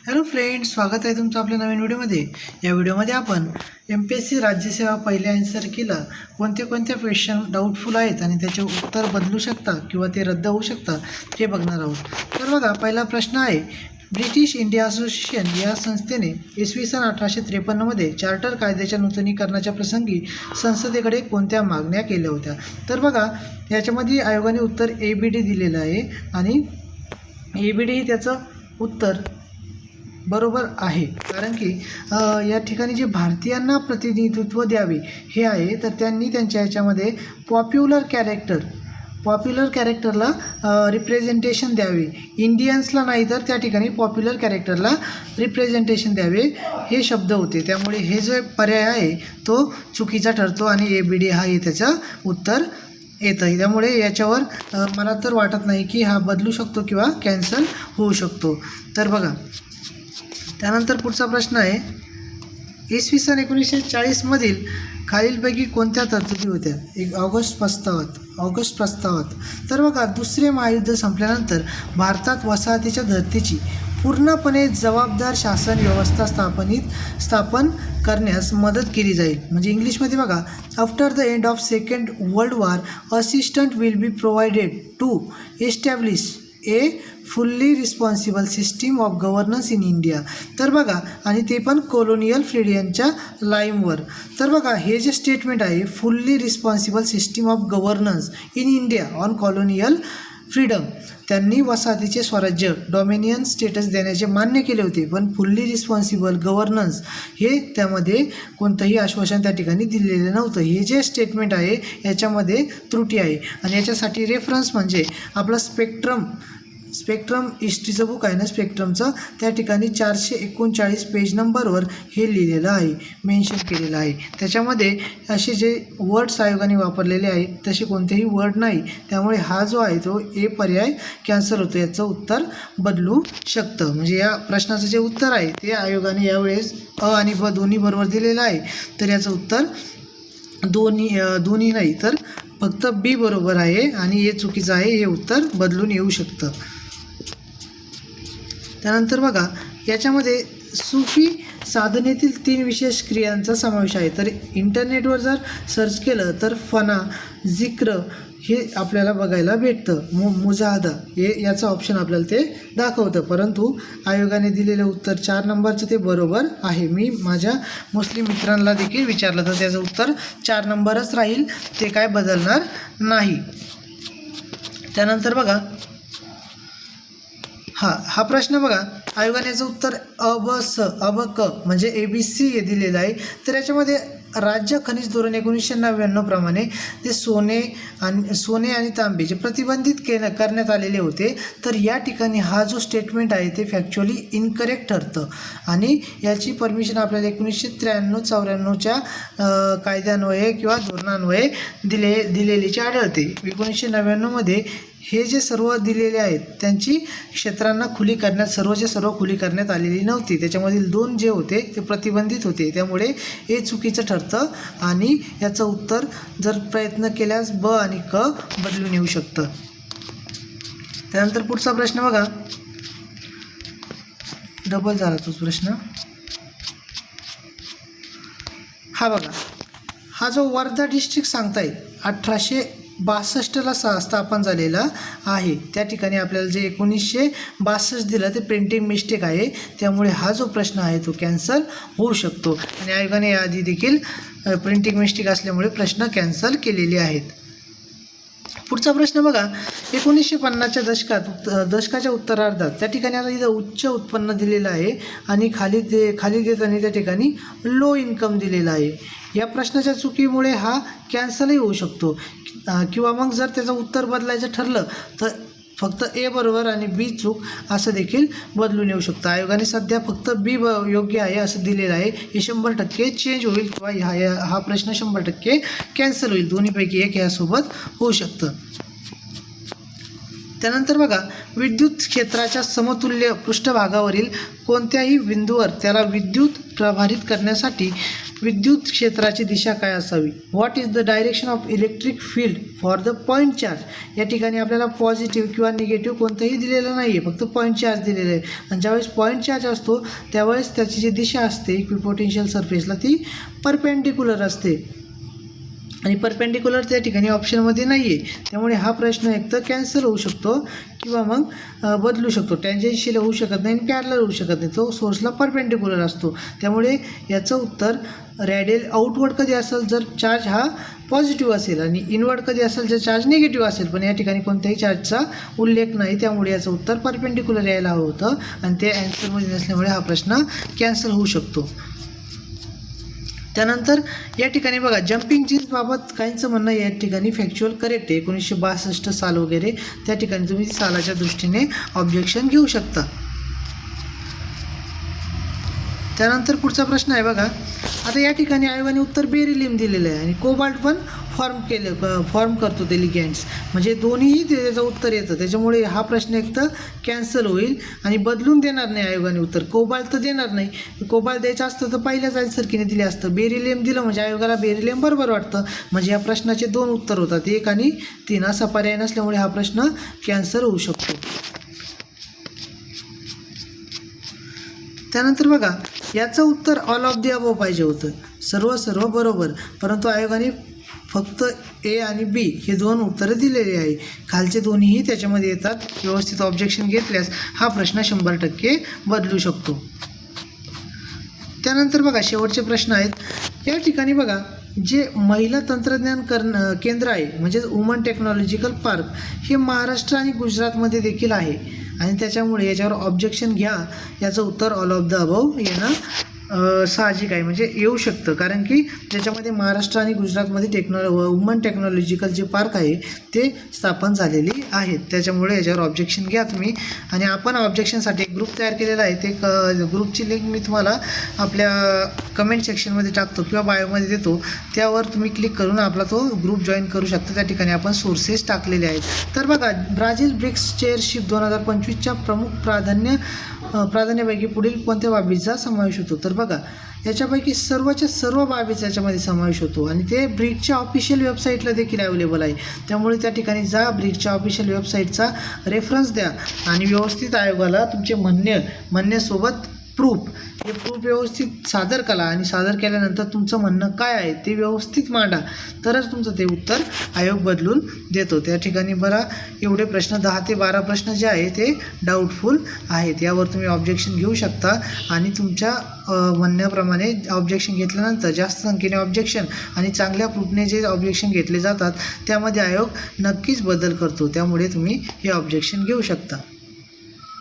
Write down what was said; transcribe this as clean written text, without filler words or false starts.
Hello friends, स्वागत आहे तुमचं आपल्या नवीन व्हिडिओमध्ये। या व्हिडिओमध्ये आपण MPSC राज्यसेवा पहिल्या आन्सर कीला कोणते क्वेश्चन डाऊटफुल आहेत आणि त्याचे उत्तर बदलू शकतात किंवा ते रद्द होऊ शकतात हे बघणार आहोत। तर बघा, पहिला प्रश्न आहे, ब्रिटिश इंडिया असोसिएशन या संस्थेने इसवी सन 1853 मध्ये चार्टर कायद्याच्या नूतनीकरणाच्या प्रसंगी संसदेकडे कोणत्या मागण्या केल्या होत्या? तर बघा, याच्यामध्ये आयोगाने उत्तर ABD दिलेलं आहे आणि ABD ही त्याचं उत्तर बरोबर आहे। कारण की या ठिकाणी जे भारतीयांना प्रतिनिधित्व द्यावे हे आहे, तर त्यांनी त्यांच्या ह्याच्यामध्ये पॉप्युलर कॅरेक्टरला रिप्रेझेंटेशन द्यावे, इंडियन्सला नाही तर त्या ठिकाणी पॉप्युलर कॅरेक्टरला रिप्रेझेंटेशन द्यावे हे शब्द होते। त्यामुळे हे जो पर्याय आहे तो चुकीचा ठरतो आणि ABD हा हे त्याचं उत्तर येतं। त्यामुळे याच्यावर मला तर वाटत नाही की हा बदलू शकतो किंवा कॅन्सल होऊ शकतो। तर बघा, त्यानंतर पुढचा प्रश्न आहे, इसवी सन 1940 मधील खालीलपैकी कोणत्या तरतुदी होत्या? ऑगस्ट प्रस्तावात। तर बघा, दुसरे महायुद्ध संपल्यानंतर भारतात वसाहतीच्या धर्तीची पूर्णपणे जबाबदार शासन व्यवस्था स्थापन करण्यास मदत केली जाईल। म्हणजे इंग्लिशमध्ये बघा, after the end of second world war assistant will be provided to establish a fully responsible system of governance in India. तर बघा, आणि ते पण कॉलोनियल फ्रीडमच्या लाईमवर। तर बघा, हे जे स्टेटमेंट आहे, fully responsible system of governance in India on colonial freedom, त्यांनी वसाहतीचे स्वराज्य डॉमिनियन स्टेटस देण्याचे मान्य केले होते, पण फुल्ली रिस्पॉन्सिबल गव्हर्नन्स हे त्यामध्ये कोणतंही आश्वासन त्या ठिकाणी दिलेलं नव्हतं। हे जे स्टेटमेंट आहे याच्यामध्ये त्रुटी आहे आणि याच्यासाठी रेफरन्स म्हणजे आपला स्पेक्ट्रम हिस्ट्रीचं बुक आहे ना, स्पेक्ट्रमचं, त्या ठिकाणी 439 पेज नंबरवर हे लिहिलेलं आहे, मेन्शन केलेलं आहे। त्याच्यामध्ये असे जे वर्ड्स आयोगाने वापरलेले आहेत तसे कोणतेही वर्ड नाही। त्यामुळे हा जो आहे तो ए पर्याय कॅन्सल होतो, याचं उत्तर बदलू शकतं। म्हणजे या प्रश्नाचं जे उत्तर आहे ते आयोगाने यावेळेस अ आणि ब दोन्ही बरोबर दिलेलं आहे, तर याचं उत्तर दोन्ही नाही तर फक्त बी बरोबर आहे आणि हे चुकीचं आहे, हे उत्तर बदलून येऊ शकतं। त्यानंतर बघा, याच्यामध्ये सूफी साधनेतील 3 विशेष क्रियांचा समावेश आहे। तर इंटरनेटवर जर सर्च केलं तर फना, जिक्र हे आपल्याला बघायला भेटतं। मुजाहदा हे याचं ऑप्शन आपल्याला ते दाखवतं, परंतु आयोगाने दिलेलं उत्तर 4 नंबरचं ते बरोबर आहे। मी माझ्या मुस्लिम मित्रांना देखील विचारलं तर त्याचं उत्तर 4 नंबरच राहील, ते काय बदलणार नाही। त्यानंतर बघा, हा प्रश्न बघा, आयोगाने याचं उत्तर अ ब क म्हणजे ABC हे दिलेलं आहे। तर याच्यामध्ये राज्य खनिज धोरण 1999 प्रमाणे ते सोने आणि तांबे जे प्रतिबंधित करण्यात आलेले होते, तर या ठिकाणी हा जो स्टेटमेंट आहे ते फॅक्च्युअली इनकरेक्ट ठरतं आणि याची परमिशन आपल्याला 1993-94च्या कायद्यान्वये किंवा धोरणान्वये दिलेलीची आढळते। 1999मध्ये हे जे सर्व दिलेले आहेत त्यांची क्षेत्रांना सर्व खुली करण्यात आलेली नव्हती। त्याच्यामधील 2 जे होते ते प्रतिबंधित होते, त्यामुळे हे चुकीचं ठरतं आणि याचं उत्तर जर प्रयत्न केल्यास ब आणि क बदलून येऊ शकतं। त्यानंतर पुढचा प्रश्न बघा, डबल झाला तोच प्रश्न। हा बघा, हा जो वर्धा डिस्ट्रिक्ट सांगताय 1862ला स्थापन झालेला आहे, त्या ठिकाणी आपल्याला जे 1962 दिलं ते प्रिंटिंग मिस्टेक आहे, त्यामुळे हा जो प्रश्न आहे तो कॅन्सल होऊ शकतो आणि आयोगाने याआधी देखील प्रिंटिंग मिस्टेक असल्यामुळे प्रश्न कॅन्सल केलेले आहेत। पुढचा प्रश्न बघा, 1950च्या दशकाच्या उत्तरार्धात त्या ठिकाणी आता इथं उच्च उत्पन्न दिलेलं आहे आणि खाली देताना त्या ठिकाणी लो इन्कम दिलेलं आहे। या प्रश्नाच्या चुकीमुळे हा कॅन्सलही होऊ शकतो किंवा मग जर त्याचं उत्तर बदलायचं ठरलं तर फक्त ए बरोबर आणि बी चूक असं देखील बदलून येऊ शकतं। आयोगाने सध्या फक्त बी योग्य आहे असं दिलेलं आहे, हे 100% चेंज होईल किंवा हा प्रश्न 100% कॅन्सल होईल, दोन्हीपैकी एक यासोबत होऊ शकतं। त्यानंतर बघा, विद्युत क्षेत्राच्या समतुल्य पृष्ठभागावरील कोणत्याही बिंदूवर त्याला विद्युत प्रभारित करण्यासाठी विद्युत क्षेत्राची दिशा काय असावी? What is the direction of electric field for the point charge? या ठिकाणी आपल्याला पॉझिटिव्ह किंवा निगेटिव्ह कोणतंही दिलेलं नाही आहे, फक्त पॉईंट चार्ज दिलेलं आहे. आणि ज्यावेळेस पॉईंट चार्ज असतो त्यावेळेस त्याची जी दिशा असते इक्विपोटेन्शियल सरफेसला ती परपेंडिक्युलर असते आणि परपेंडिक्युलर त्या ठिकाणी ऑप्शनमध्ये नाही आहे. त्यामुळे हा प्रश्न एक तर कॅन्सल होऊ शकतो किंवा मग बदलू शकतो. टँजेन्शियल होऊ शकत नाही आणि पॅरलल होऊ शकत नाही, तो सोर्सला परपेंडिक्युलर असतो. त्यामुळे याचं उत्तर रॅडियल आउटवर्ड कधी असेल जर चार्ज हा पॉझिटिव्ह असेल आणि इनवर्ड कधी असेल जर चार्ज निगेटिव्ह असेल. पण या ठिकाणी कोणत्याही चार्जचा उल्लेख नाही, त्यामुळे याचं उत्तर परपेंडिक्युलर यायला हवं होतं आणि ते ॲन्सरमध्ये नसल्यामुळे हा प्रश्न कॅन्सल होऊ शकतो. त्यानंतर या ठिकाणी बघा जम्पिंग जीन्सबाबत काहींचं म्हणणं या ठिकाणी फॅक्च्युअल करेक्ट आहे. 1962 साल वगैरे त्या ठिकाणी तुम्ही सालाच्या दृष्टीने ऑब्जेक्शन घेऊ शकता. त्यानंतर पुढचा प्रश्न आहे बघा. आता या ठिकाणी आयोगाने उत्तर बेरिलियम दिलेलं आहे आणि कोबाल्ट पण फॉर्म करतो ते लिगँड्स, म्हणजे दोन्हीही त्याचं उत्तर येतं. त्याच्यामुळे हा प्रश्न एक तर कॅन्सल होईल आणि बदलून देणार नाही आयोगाने उत्तर. कोबाल्ट तर देणार नाही, कोबाल्ट द्यायचं असतं तर पहिल्याच आन्सरकीने दिले असतं. बेरिलियम दिलं म्हणजे आयोगाला बेरिलियम बरोबर वाटतं, म्हणजे या प्रश्नाचे 2 उत्तर होतात, 1 आणि 3 असा पर्याय नसल्यामुळे हा प्रश्न कॅन्सल होऊ शकतो. त्यानंतर बघा याचं उत्तर ऑल ऑफ दी अबोव पाहिजे होतं, सर्व बरोबर, परंतु आयोगाने फक्त ए आणि बी हे 2 उत्तरं दिलेली आहे. खालचे दोन्हीही त्याच्यामध्ये येतात. व्यवस्थित ऑब्जेक्शन घेतल्यास हा प्रश्न 100% बदलू शकतो. त्यानंतर बघा शेवटचे प्रश्न आहेत. या ठिकाणी बघा जे महिला तंत्रज्ञान केंद्र आहे म्हणजेच वुमन टेक्नॉलॉजिकल पार्क हे महाराष्ट्र आणि गुजरातमध्ये देखील आहे आणि त्याच्यामुळे याच्यावर ऑब्जेक्शन घ्या. याचं उत्तर ऑल ऑफ द अबोव येणं साहजिक आहे, म्हणजे येऊ शकतं, कारण की त्याच्यामध्ये महाराष्ट्र आणि गुजरातमध्ये वुमन टेक्नॉलॉजिकल जे पार्क आहे ते स्थापन झालेली आहेत. त्याच्यामुळे याच्यावर ऑब्जेक्शन घ्या तुम्ही. आणि आपण ऑब्जेक्शनसाठी एक ग्रुप तयार केलेला आहे, ते ग्रुपची लिंक मी तुम्हाला आपल्या कमेंट सेक्शनमध्ये टाकतो किंवा बायोमध्ये देतो. त्यावर तुम्ही क्लिक करून आपला तो ग्रुप जॉईन करू शकता. त्या ठिकाणी आपण सोर्सेस टाकलेले आहेत. तर बघा ब्राझील ब्रिक्स चेअरशिप 2025च्या प्रमुख प्राधान्यापैकी पुढील कोणत्या बाबीचा समावेश होतो? तर बघा याच्यापैकी सर्वच्या सर्व बाबीचा याच्यामध्ये समावेश होतो आणि ते ब्रिक्सच्या ऑफिशियल वेबसाईटला देखील अवेलेबल आहे. त्यामुळे त्या ठिकाणी जा, ब्रिक्सच्या ऑफिशियल वेबसाईटचा रेफरन्स द्या आणि व्यवस्थित आयोगाला तुमचे म्हणण्यासोबत प्रूफ व्यवस्थित सादर करा आणि सादर केल्यानंतर तुमचं म्हणणं काय आहे ते व्यवस्थित मांडा, तरच तुमचं ते उत्तर आयोग बदलून देतो. त्या ठिकाणी बघा एवढे प्रश्न 10 ते 12 प्रश्न जे आहे ते डाऊटफुल आहेत. यावर तुम्ही ऑब्जेक्शन घेऊ शकता आणि तुमच्या म्हणण्याप्रमाणे ऑब्जेक्शन घेतल्यानंतर जास्त संख्येने ऑब्जेक्शन आणि चांगल्या प्रूफने जे ऑब्जेक्शन घेतले जातात त्यामध्ये आयोग नक्कीच बदल करतो. त्यामुळे तुम्ही हे ऑब्जेक्शन घेऊ शकता.